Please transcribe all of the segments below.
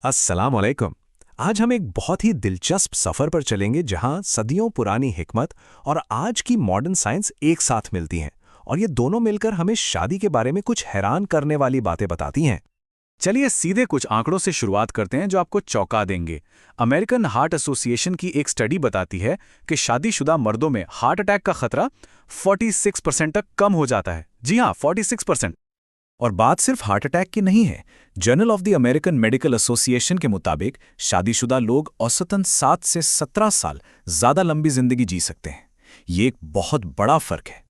अस्सलाम वालेकुम। आज हम एक बहुत ही दिलचस्प सफ़र पर चलेंगे जहां सदियों पुरानी हिकमत और आज की मॉडर्न साइंस एक साथ मिलती हैं और ये दोनों मिलकर हमें शादी के बारे में कुछ हैरान करने वाली बातें बताती हैं। चलिए सीधे कुछ आंकड़ों से शुरुआत करते हैं जो आपको चौंका देंगे। अमेरिकन हार्ट एसोसिएशन की एक स्टडी बताती है कि शादीशुदा मर्दों में हार्ट अटैक का खतरा 46% तक कम हो जाता है। जी हाँ, 46%। और बात सिर्फ हार्ट अटैक की नहीं है। Journal of the American medical association के मुताबिक शादीशुदा लोग औसतन 7 से 17 साल ज्यादा लंबी जिंदगी जी सकते हैं। ये एक बहुत बड़ा फर्क है।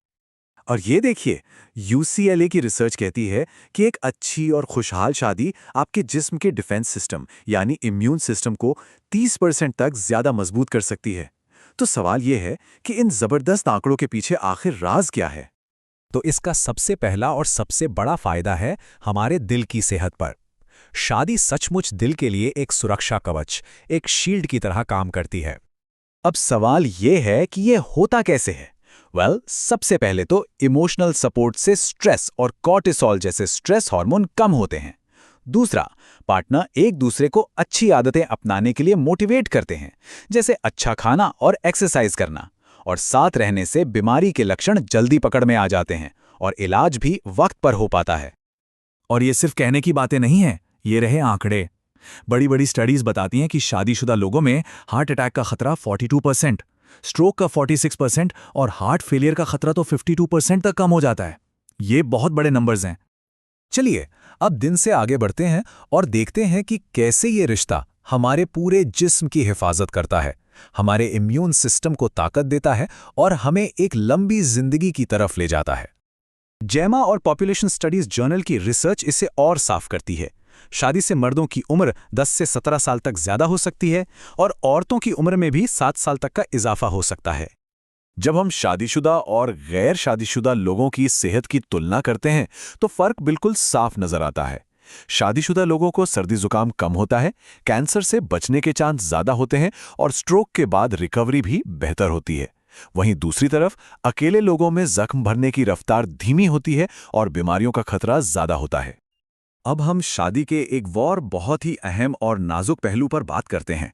और ये देखिए, यूसीएलए की रिसर्च कहती है कि एक अच्छी और खुशहाल शादी आपके जिस्म के डिफेंस सिस्टम यानी इम्यून सिस्टम को 30% तक ज्यादा मजबूत कर सकती है। तो सवाल ये है कि इन जबरदस्त आंकड़ों के पीछे आखिर राज क्या है? तो इसका सबसे पहला और सबसे बड़ा फायदा है हमारे दिल की सेहत पर। शादी सचमुच दिल के लिए एक सुरक्षा कवच, एक शील्ड की तरह काम करती है। अब सवाल ये है कि ये होता कैसे है। सबसे पहले तो इमोशनल सपोर्ट से स्ट्रेस और कॉर्टिसोल जैसे स्ट्रेस हार्मोन कम होते हैं। दूसरा, पार्टनर एक दूसरे को अच्छी आदतें अपनाने के लिए मोटिवेट करते हैं, जैसे अच्छा खाना और एक्सरसाइज करना। और साथ रहने से बीमारी के लक्षण जल्दी पकड़ में आ जाते हैं और इलाज भी वक्त पर हो पाता है। और ये सिर्फ कहने की बातें नहीं हैं, ये रहे आंकड़े। बड़ी बड़ी स्टडीज बताती हैं कि शादीशुदा लोगों में हार्ट अटैक का खतरा 42%, स्ट्रोक का 46% और हार्ट फेलियर का खतरा तो 52% तक कम हो जाता है। ये बहुत बड़े नंबर्स हैं। चलिए अब दिन से आगे बढ़ते हैं और देखते हैं कि कैसे ये रिश्ता हमारे पूरे जिस्म की हिफाजत करता है, हमारे इम्यून सिस्टम को ताकत देता है और हमें एक लंबी जिंदगी की तरफ ले जाता है। जैमा और पॉपुलेशन स्टडीज जर्नल की रिसर्च इसे और साफ करती है। शादी से मर्दों की उम्र 10 से 17 साल तक ज्यादा हो सकती है और औरतों की उम्र में भी 7 साल तक का इजाफा हो सकता है। जब हम शादीशुदा और गैर शादीशुदा लोगों की सेहत की तुलना करते हैं तो फर्क बिल्कुल साफ नजर आता है। शादीशुदा लोगों को सर्दी जुकाम कम होता है, कैंसर से बचने के चांस ज्यादा होते हैं और स्ट्रोक के बाद रिकवरी भी बेहतर होती है। वहीं दूसरी तरफ अकेले लोगों में जख्म भरने की रफ्तार धीमी होती है और बीमारियों का खतरा ज्यादा होता है। अब हम शादी के एक और बहुत ही अहम और नाजुक पहलू पर बात करते हैं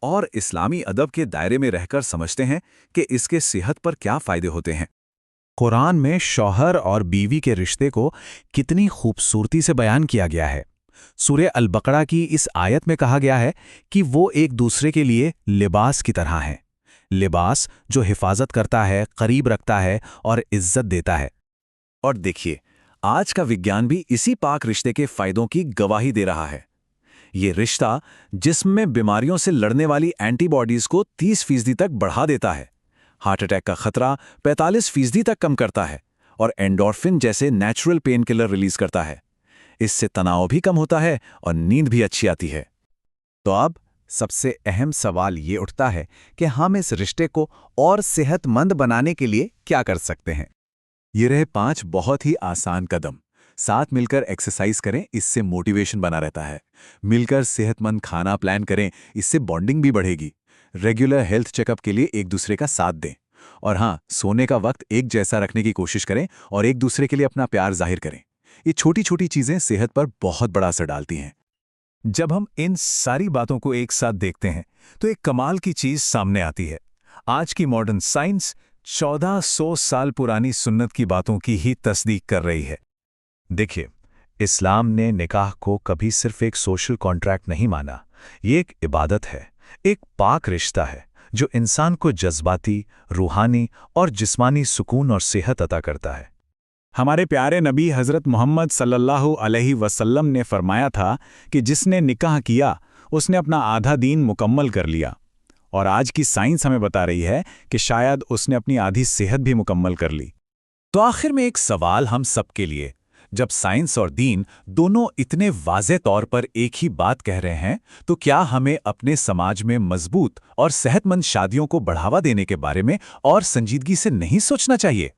और इस्लामी अदब के दायरे में रहकर समझते हैं कि इसके सेहत पर क्या फायदे होते हैं। कुरान में शौहर और बीवी के रिश्ते को कितनी खूबसूरती से बयान किया गया है। सूरे अल बकरा की इस आयत में कहा गया है कि वो एक दूसरे के लिए लिबास की तरह हैं। लिबास जो हिफाजत करता है, करीब रखता है और इज्जत देता है। और देखिए, आज का विज्ञान भी इसी पाक रिश्ते के फायदों की गवाही दे रहा है। ये रिश्ता जिस्म में बीमारियों से लड़ने वाली एंटीबॉडीज को 30% तक बढ़ा देता है, हार्ट अटैक का खतरा 45% तक कम करता है और एंडोर्फिन जैसे नेचुरल पेन किलर रिलीज करता है। इससे तनाव भी कम होता है और नींद भी अच्छी आती है। तो अब सबसे अहम सवाल ये उठता है कि हम इस रिश्ते को और सेहतमंद बनाने के लिए क्या कर सकते हैं। ये रहे 5 बहुत ही आसान कदम। साथ मिलकर एक्सरसाइज करें, इससे मोटिवेशन बना रहता है। मिलकर सेहतमंद खाना प्लान करें, इससे बॉन्डिंग भी बढ़ेगी। रेगुलर हेल्थ चेकअप के लिए एक दूसरे का साथ दें। और हाँ, सोने का वक्त एक जैसा रखने की कोशिश करें और एक दूसरे के लिए अपना प्यार जाहिर करें। ये छोटी छोटी चीजें सेहत पर बहुत बड़ा असर डालती हैं। जब हम इन सारी बातों को एक साथ देखते हैं तो एक कमाल की चीज सामने आती है। आज की मॉडर्न साइंस 1400 साल पुरानी सुन्नत की बातों की ही तस्दीक कर रही है। देखिए, इस्लाम ने निकाह को कभी सिर्फ एक सोशल कॉन्ट्रैक्ट नहीं माना। ये एक इबादत है, एक पाक रिश्ता है जो इंसान को जज्बाती, रूहानी और जिस्मानी सुकून और सेहत अता करता है। हमारे प्यारे नबी हज़रत मोहम्मद सल्लल्लाहु अलैहि वसल्लम ने फरमाया था कि जिसने निकाह किया उसने अपना आधा दीन मुकम्मल कर लिया। और आज की साइंस हमें बता रही है कि शायद उसने अपनी आधी सेहत भी मुकम्मल कर ली। तो आखिर में एक सवाल हम सबके लिए, जब साइंस और दीन दोनों इतने वाज़े तौर पर एक ही बात कह रहे हैं, तो क्या हमें अपने समाज में मजबूत और सेहतमंद शादियों को बढ़ावा देने के बारे में और संजीदगी से नहीं सोचना चाहिए?